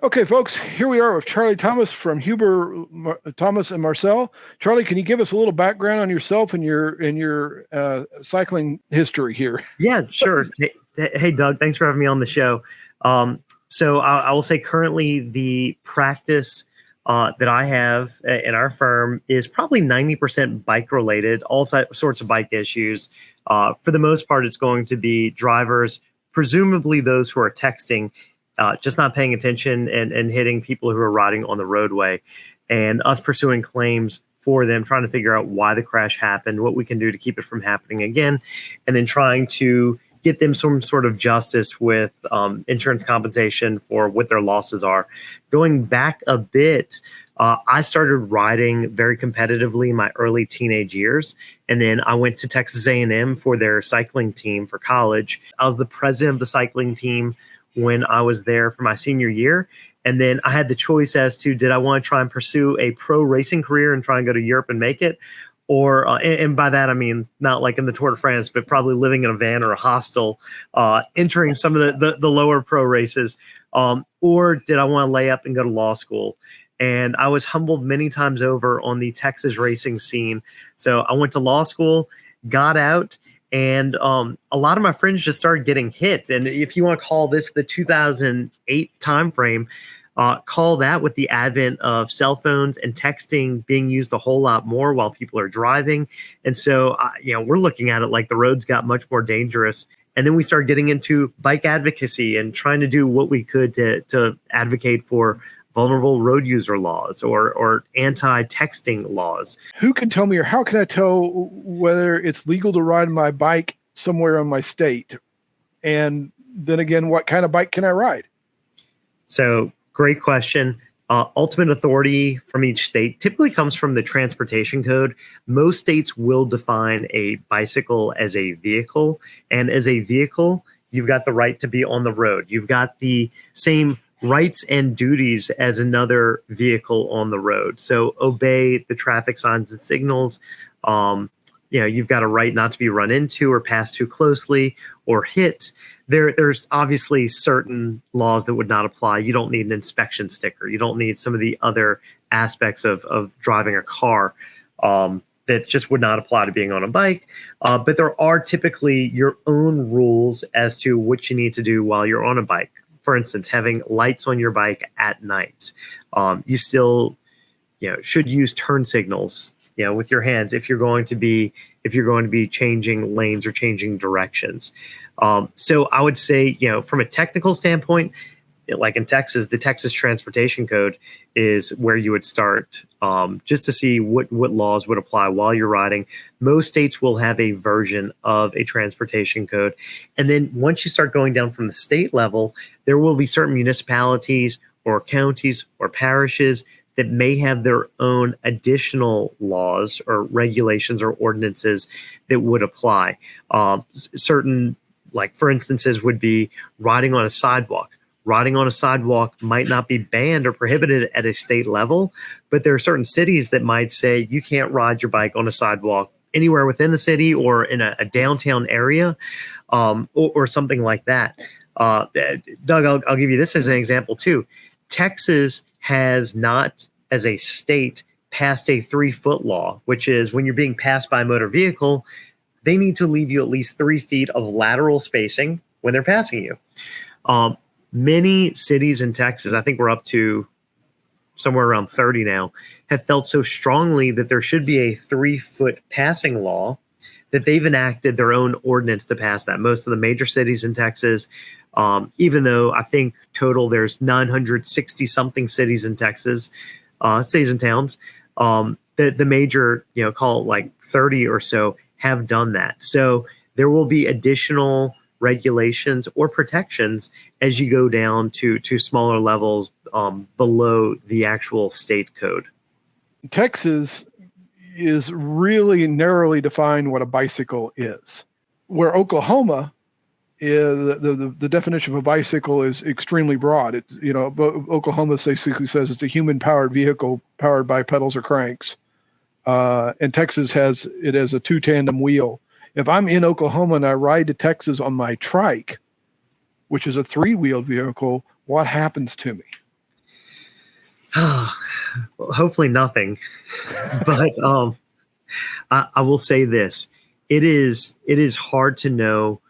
Okay, folks, here we are with Charlie Thomas from Huber Thomas and Marcel. Charlie, can you give us a little background on yourself and your cycling history here? Yeah, sure. Hey, Doug, thanks for having me on the show. So I will say currently the practice that I have in our firm is probably 90% bike related, all sorts of bike issues. For the most part, it's going to be drivers, presumably those who are texting, just not paying attention and hitting people who are riding on the roadway, and us pursuing claims for them, trying to figure out why the crash happened, what we can do to keep it from happening again, and then trying to get them some sort of justice with insurance compensation for what their losses are. Going back a bit, I started riding very competitively in my early teenage years, and then I went to Texas A&M for their cycling team for college. I was the president of the cycling team when I was there for my senior year. And then I had the choice as to, did I want to try and pursue a pro racing career and try and go to Europe and make it? Or, and by that, I mean, not like in the Tour de France, but probably living in a van or a hostel, entering some of the lower pro races. Or did I want to lay up and go to law school? And I was humbled many times over on the Texas racing scene. So I went to law school, got out, and a lot of my friends just started getting hit. And if you want to call this the 2008 timeframe, call that with the advent of cell phones and texting being used a whole lot more while people are driving. And so, we're looking at it like the roads got much more dangerous. And then we started getting into bike advocacy and trying to do what we could to advocate for vulnerable road user laws or anti-texting laws. Who can tell me, or how can I tell whether it's legal to ride my bike somewhere in my state? And then again, what kind of bike can I ride? So great question. Ultimate authority from each state typically comes from the transportation code. Most states will define a bicycle as a vehicle. And as a vehicle, you've got the right to be on the road. You've got the same rights and duties as another vehicle on the road. So obey the traffic signs and signals. You've got a right not to be run into or pass too closely or hit. There's obviously certain laws that would not apply. You don't need an inspection sticker. You don't need some of the other aspects of driving a car that just would not apply to being on a bike. But there are typically your own rules as to what you need to do while you're on a bike. For instance, having lights on your bike at night. You still, should use turn signals, with your hands if you're going to be changing lanes or changing directions. So I would say, from a technical standpoint, like in Texas, the Texas Transportation Code is where you would start just to see what laws would apply while you're riding. Most states will have a version of a transportation code. And then once you start going down from the state level, there will be certain municipalities or counties or parishes that may have their own additional laws or regulations or ordinances that would apply. Certain, like for instances, would be riding on a sidewalk. Riding on a sidewalk might not be banned or prohibited at a state level, but there are certain cities that might say you can't ride your bike on a sidewalk anywhere within the city or in a downtown area, or something like that. Doug, I'll give you this as an example too. Texas has not, as a state, passed a 3-foot law, which is when you're being passed by a motor vehicle, they need to leave you at least 3 feet of lateral spacing when they're passing you. Many cities in Texas, I think we're up to somewhere around 30 now, have felt so strongly that there should be a 3-foot passing law that they've enacted their own ordinance to pass that. Most of the major cities in Texas, even though I think total there's 960 something cities in Texas, cities and towns, the major, call it like 30 or so, have done that. So there will be additional regulations or protections as you go down to smaller levels below the actual state code. Texas is really narrowly defined what a bicycle is, where Oklahoma is the definition of a bicycle is extremely broad. Oklahoma basically says it's a human powered vehicle powered by pedals or cranks, and Texas has it as a 2 tandem wheel. If I'm in Oklahoma and I ride to Texas on my trike, which is a 3-wheeled vehicle, what happens to me? Hopefully nothing. But I will say this: it is hard to know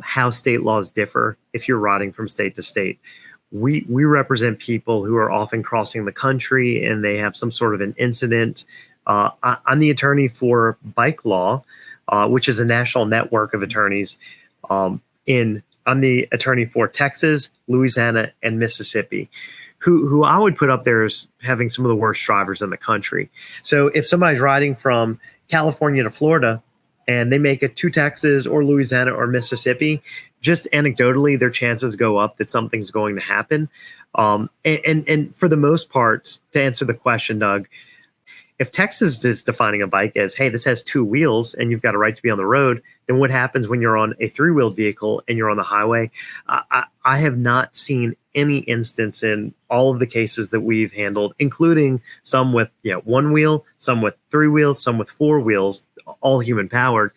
how state laws differ if you're riding from state to state. We represent people who are often crossing the country and they have some sort of an incident. I'm the attorney for Bike Law, which is a national network of attorneys. I'm the attorney for Texas, Louisiana, and Mississippi, who I would put up there as having some of the worst drivers in the country. So if somebody's riding from California to Florida and they make it to Texas or Louisiana or Mississippi, just anecdotally, their chances go up that something's going to happen. And for the most part, to answer the question, Doug, if Texas is defining a bike as, hey, this has two wheels and you've got a right to be on the road, then what happens when you're on a three-wheeled vehicle and you're on the highway? I have not seen any instance in all of the cases that we've handled, including some with one wheel, some with three wheels, some with four wheels, all human powered,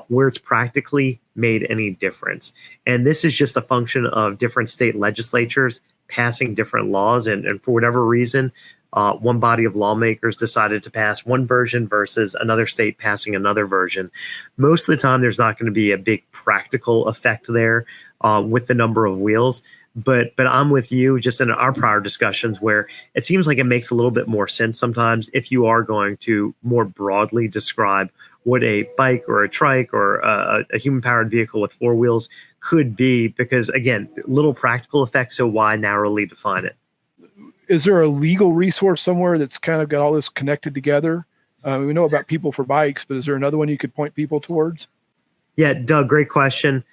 where it's practically made any difference. And this is just a function of different state legislatures passing different laws. And for whatever reason, one body of lawmakers decided to pass one version versus another state passing another version. Most of the time, there's not going to be a big practical effect there with the number of wheels. But I'm with you just in our prior discussions where it seems like it makes a little bit more sense sometimes if you are going to more broadly describe what a bike or a trike or a human-powered vehicle with four wheels could be, because, again, little practical effects, so why narrowly define it? Is there a legal resource somewhere that's kind of got all this connected together? We know about People for Bikes, but is there another one you could point people towards? Yeah, Doug, great question.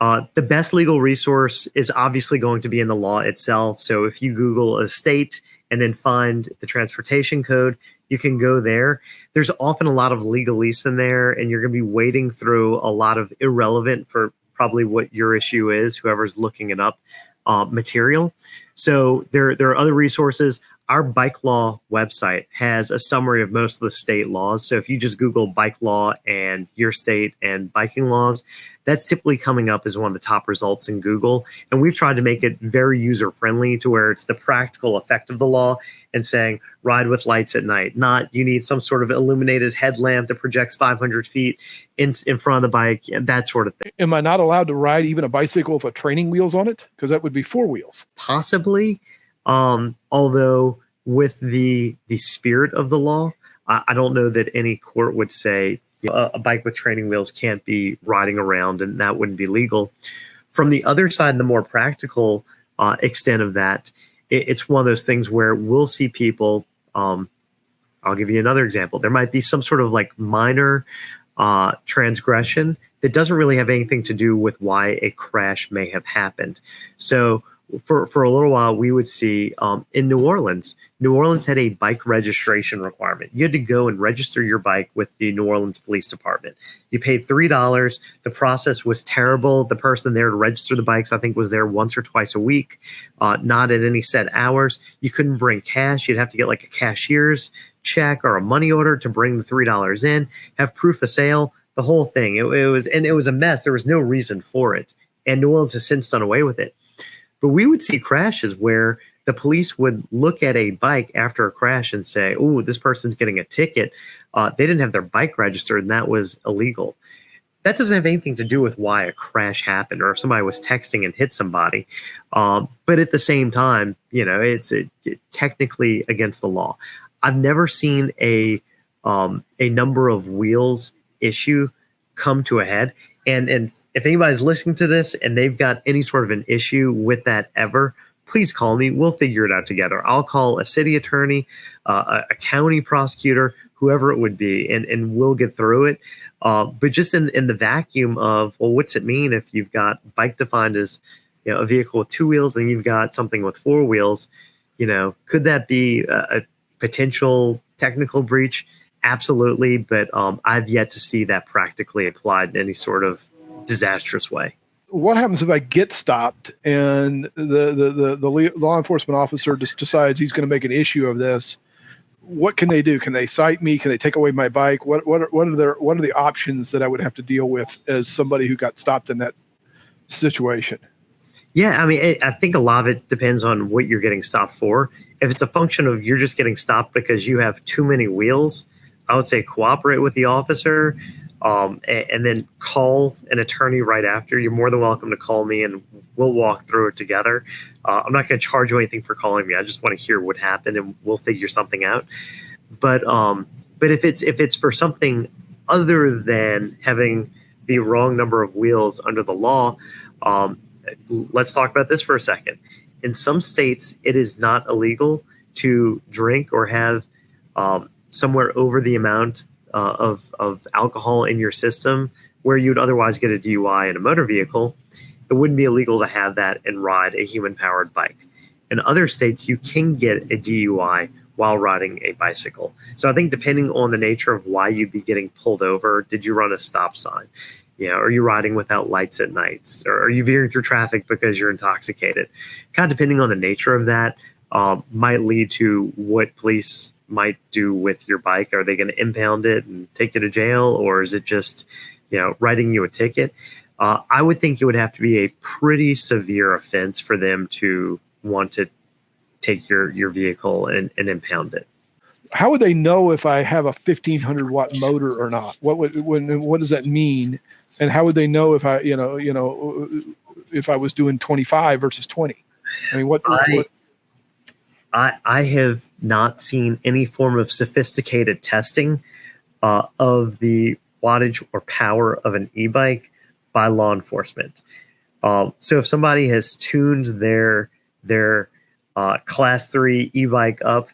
The best legal resource is obviously going to be in the law itself. So if you Google a state and then find the transportation code, you can go there. There's often a lot of legalese in there, and you're going to be wading through a lot of irrelevant for probably what your issue is, whoever's looking it up, material. So there are other resources. Our Bike Law website has a summary of most of the state laws. So if you just Google bike law and your state and biking laws, that's typically coming up as one of the top results in Google. And we've tried to make it very user-friendly to where it's the practical effect of the law and saying ride with lights at night, not you need some sort of illuminated headlamp that projects 500 feet in front of the bike, and that sort of thing. Am I not allowed to ride even a bicycle with training wheels on it? Because that would be four wheels. Possibly. Although with the spirit of the law, I don't know that any court would say a bike with training wheels can't be riding around, and that wouldn't be legal. From the other side, the more practical extent of that, it's one of those things where we'll see people. I'll give you another example. There might be some sort of like minor transgression that doesn't really have anything to do with why a crash may have happened. So for a little while, we would see in New Orleans had a bike registration requirement. You had to go and register your bike with the New Orleans Police Department. You paid $3. The process was terrible. The person there to register the bikes, I think, was there once or twice a week, not at any set hours. You couldn't bring cash. You'd have to get like a cashier's check or a money order to bring the $3 in, have proof of sale, the whole thing. It was a mess. There was no reason for it. And New Orleans has since done away with it. But we would see crashes where the police would look at a bike after a crash and say, oh, this person's getting a ticket. They didn't have their bike registered, and that was illegal. That doesn't have anything to do with why a crash happened or if somebody was texting and hit somebody. But at the same time, it's technically against the law. I've never seen a number of wheels issue come to a head. And if anybody's listening to this and they've got any sort of an issue with that ever, please call me. We'll figure it out together. I'll call a city attorney, a county prosecutor, whoever it would be, and we'll get through it. But just in the vacuum of, well, what's it mean if you've got bike defined as a vehicle with two wheels and you've got something with four wheels? Could that be a potential technical breach? Absolutely. But I've yet to see that practically applied in any sort of disastrous way. What happens if I get stopped and the law enforcement officer just decides he's going to make an issue of this? What can they do? Can they cite me? Can they take away my bike? What are the options that I would have to deal with as somebody who got stopped in that situation? Yeah, I mean, I think a lot of it depends on what you're getting stopped for. If it's a function of you're just getting stopped because you have too many wheels, I would say cooperate with the officer, and then call an attorney right after. You're more than welcome to call me, and we'll walk through it together. I'm not going to charge you anything for calling me. I just want to hear what happened, and we'll figure something out. But if it's for something other than having the wrong number of wheels under the law, let's talk about this for a second. In some states, it is not illegal to drink or have somewhere over the amount of alcohol in your system where you'd otherwise get a DUI in a motor vehicle. It wouldn't be illegal to have that and ride a human-powered bike. In other states, you can get a DUI while riding a bicycle. So I think depending on the nature of why you'd be getting pulled over, did you run a stop sign? Are you riding without lights at nights? Or are you veering through traffic because you're intoxicated? Kind of depending on the nature of that, might lead to what police might do with your bike. Are they going to impound it and take you to jail? Or is it just, writing you a ticket? I would think it would have to be a pretty severe offense for them to want to take your vehicle and impound it. How would they know if I have a 1,500 watt motor or not? What does that mean? And how would they know if if I was doing 25 versus 20? I mean, I have not seen any form of sophisticated testing of the wattage or power of an e-bike by law enforcement. So if somebody has tuned their class 3 e-bike up,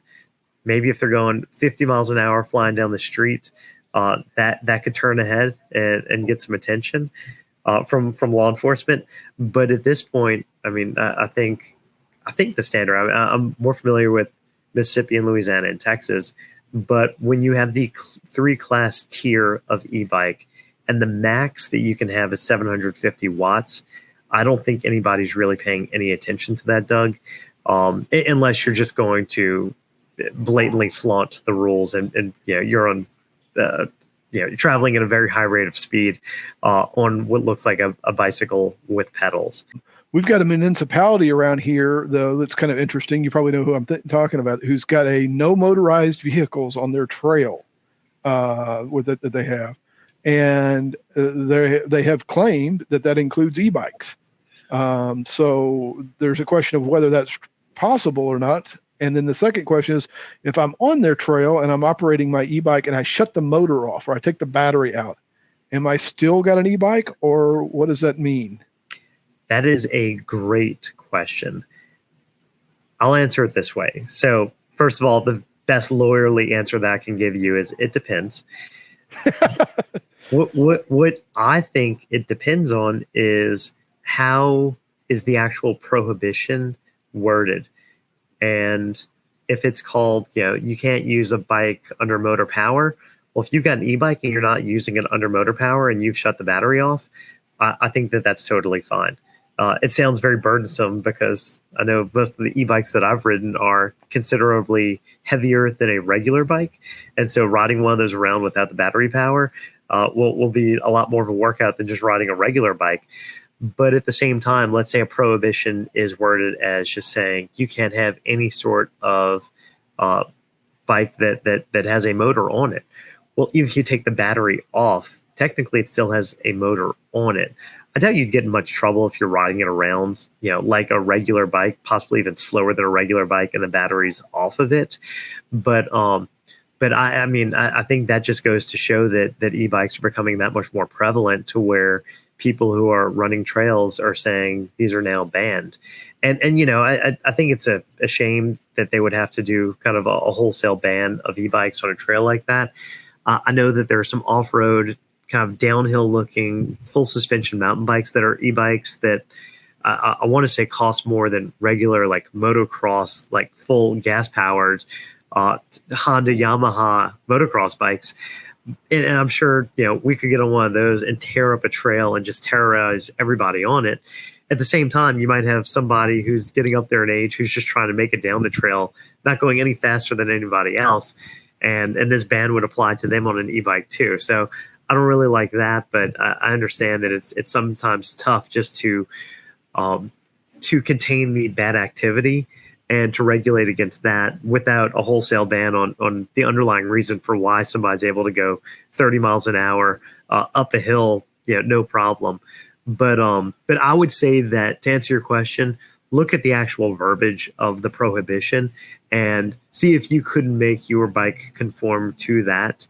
maybe if they're going 50 miles an hour flying down the street, that could turn ahead and get some attention from law enforcement. But at this point, I mean, I think the standard. I'm more familiar with Mississippi and Louisiana and Texas, but when you have the 3-class tier of e-bike and the max that you can have is 750 watts, I don't think anybody's really paying any attention to that, Doug, unless you're just going to blatantly flaunt the rules and you're on you're traveling at a very high rate of speed on what looks like a bicycle with pedals. We've got a municipality around here, though, that's kind of interesting. You probably know who I'm talking about, who's got a no motorized vehicles on their trail that they have. And they have claimed that includes e-bikes. So there's a question of whether that's possible or not. And then the second question is, if I'm on their trail and I'm operating my e-bike and I shut the motor off or I take the battery out, am I still got an e-bike, or what does that mean? That is a great question. I'll answer it this way. So first of all, the best lawyerly answer that I can give you is it depends. What I think it depends on is how is the actual prohibition worded. And if it's called, you can't use a bike under motor power. Well, if you've got an e-bike and you're not using it under motor power and you've shut the battery off, I think that's totally fine. It sounds very burdensome because I know most of the e-bikes that I've ridden are considerably heavier than a regular bike. And so riding one of those around without the battery power will be a lot more of a workout than just riding a regular bike. But at the same time, let's say a prohibition is worded as just saying you can't have any sort of bike that has a motor on it. Well, even if you take the battery off, technically it still has a motor on it. I doubt you'd get in much trouble if you're riding it around, like a regular bike, possibly even slower than a regular bike, and the battery's off of it. But I think that just goes to show that e-bikes are becoming that much more prevalent to where people who are running trails are saying these are now banned. And I think it's a shame that they would have to do kind of a wholesale ban of e-bikes on a trail like that. I know that there are some off-road kind of downhill looking full suspension mountain bikes that are e-bikes that I want to say cost more than regular like motocross, like full gas powered Honda, Yamaha motocross bikes. And I'm sure, we could get on one of those and tear up a trail and just terrorize everybody on it. At the same time, you might have somebody who's getting up there in age who's just trying to make it down the trail, not going any faster than anybody else. And this ban would apply to them on an e-bike too. So I don't really like that, but I understand that it's sometimes tough just to to contain the bad activity and to regulate against that without a wholesale ban on the underlying reason for why somebody's able to go 30 miles an hour up a hill, no problem. But I would say that, to answer your question, look at the actual verbiage of the prohibition and see if you could make your bike conform to that.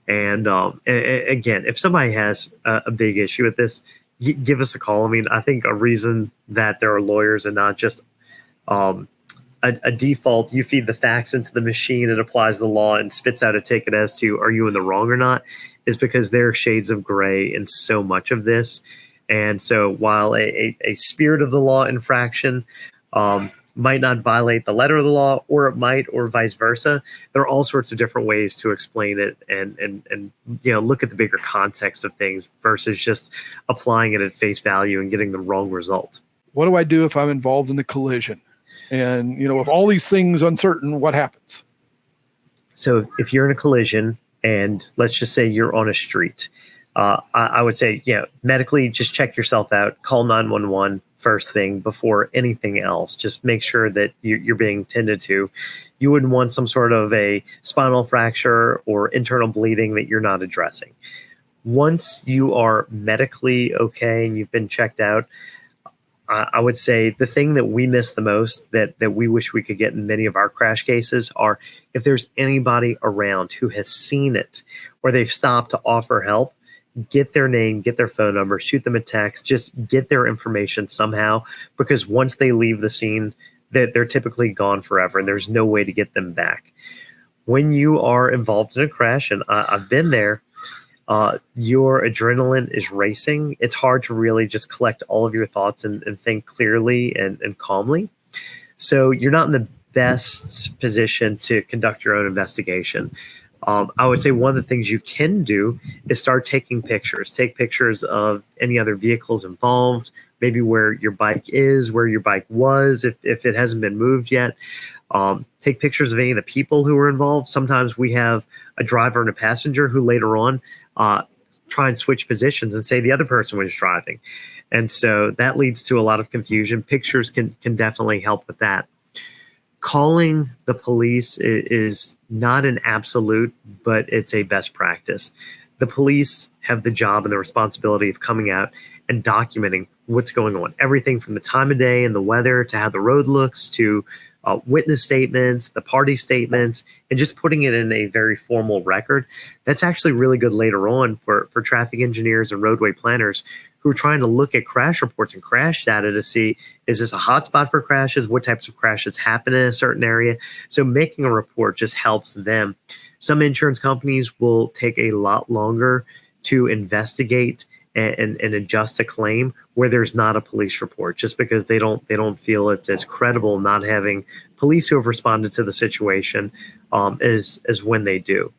And again, if somebody has a big issue with this, give us a call. I mean, I think a reason that there are lawyers and not just a default, you feed the facts into the machine, it applies the law and spits out a ticket as to are you in the wrong or not, is because there are shades of gray in so much of this. And so while a spirit of the law infraction might not violate the letter of the law, or it might, or vice versa, there are all sorts of different ways to explain it and look at the bigger context of things versus just applying it at face value and getting the wrong result. What do I do if I'm involved in a collision? And, with all these things uncertain, what happens? So if you're in a collision and let's just say you're on a street, I would say, medically, just check yourself out, call 911 first thing before anything else. Just make sure that you're being tended to. You wouldn't want some sort of a spinal fracture or internal bleeding that you're not addressing. Once you are medically okay and you've been checked out, I would say the thing that we miss the most that we wish we could get in many of our crash cases are if there's anybody around who has seen it or they've stopped to offer help, get their name, get their phone number, shoot them a text, just get their information somehow, because once they leave the scene, they're typically gone forever and there's no way to get them back. When you are involved in a crash, and I've been there, your adrenaline is racing. It's hard to really just collect all of your thoughts and think clearly and calmly. So you're not in the best position to conduct your own investigation. I would say one of the things you can do is start taking pictures. Take pictures of any other vehicles involved, maybe where your bike is, where your bike was, if it hasn't been moved yet. Take pictures of any of the people who were involved. Sometimes we have a driver and a passenger who later on try and switch positions and say the other person was driving. And so that leads to a lot of confusion. Pictures can definitely help with that. Calling the police is not an absolute, but it's a best practice. The police have the job and the responsibility of coming out and documenting what's going on. Everything from the time of day and the weather to how the road looks to witness statements, the party statements, and just putting it in a very formal record. That's actually really good later on for traffic engineers and roadway planners who are trying to look at crash reports and crash data to see, is this a hotspot for crashes? What types of crashes happen in a certain area? So making a report just helps them. Some insurance companies will take a lot longer to investigate and adjust a claim where there's not a police report, just because they don't feel it's as credible not having police who have responded to the situation as when they do.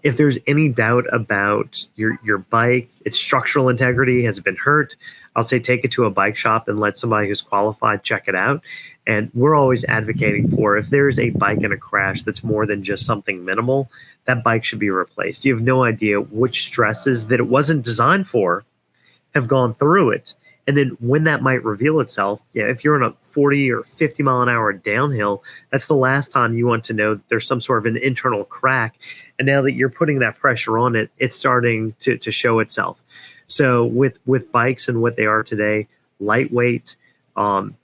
If there's any doubt about your bike, its structural integrity, has it been hurt, I'll say take it to a bike shop and let somebody who's qualified check it out. And we're always advocating for, if there's a bike in a crash that's more than just something minimal, that bike should be replaced. You have no idea which stresses that it wasn't designed for have gone through it. And then when that might reveal itself, if you're in a 40 or 50 mile an hour downhill, that's the last time you want to know that there's some sort of an internal crack. And now that you're putting that pressure on it, it's starting to show itself. So with bikes and what they are today, lightweight,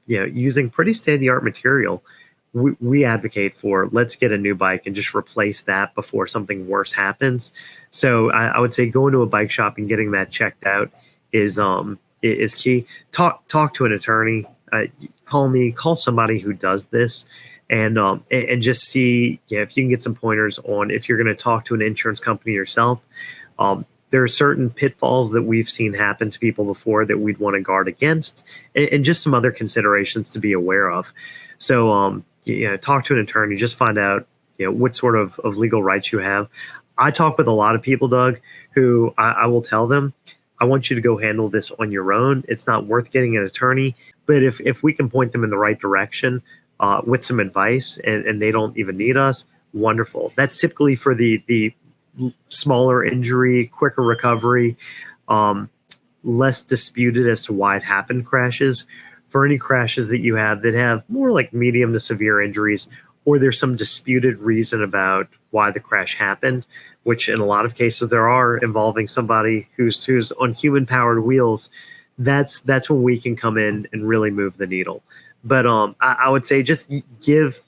using pretty state-of-the-art material, we advocate for, let's get a new bike and just replace that before something worse happens. So I would say going to a bike shop and getting that checked out is key. Talk to an attorney. Call somebody who does this, and just see if you can get some pointers on if you're going to talk to an insurance company yourself. There are certain pitfalls that we've seen happen to people before that we'd want to guard against, and just some other considerations to be aware of. So talk to an attorney, just find out what sort of legal rights you have. I talk with a lot of people, Doug, who I will tell them, I want you to go handle this on your own. It's not worth getting an attorney. But if we can point them in the right direction with some advice and they don't even need us, wonderful. That's typically for the smaller injury, quicker recovery, less disputed as to why it happened crashes. for any crashes that you have that have more like medium to severe injuries, or there's some disputed reason about why the crash happened, which in a lot of cases there are, involving somebody who's on human powered wheels, that's when we can come in and really move the needle. But I would say just give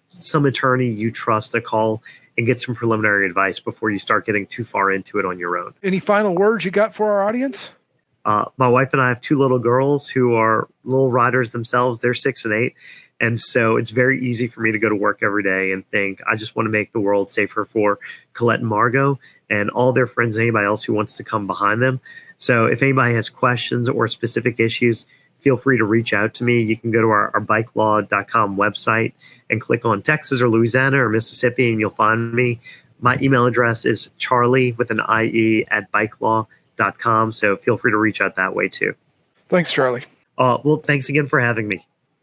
some attorney you trust a call and get some preliminary advice before you start getting too far into it on your own. Any final words you got for our audience? My wife and I have 2 little girls who are little riders themselves. They're 6 and 8. And so it's very easy for me to go to work every day and think, I just want to make the world safer for Colette and Margot and all their friends and anybody else who wants to come behind them. So if anybody has questions or specific issues, feel free to reach out to me. You can go to our bikelaw.com website and click on Texas or Louisiana or Mississippi, and you'll find me. My email address is charlie with an IE at bikelaw.com. So feel free to reach out that way too. Thanks, Charlie. Well, thanks again for having me.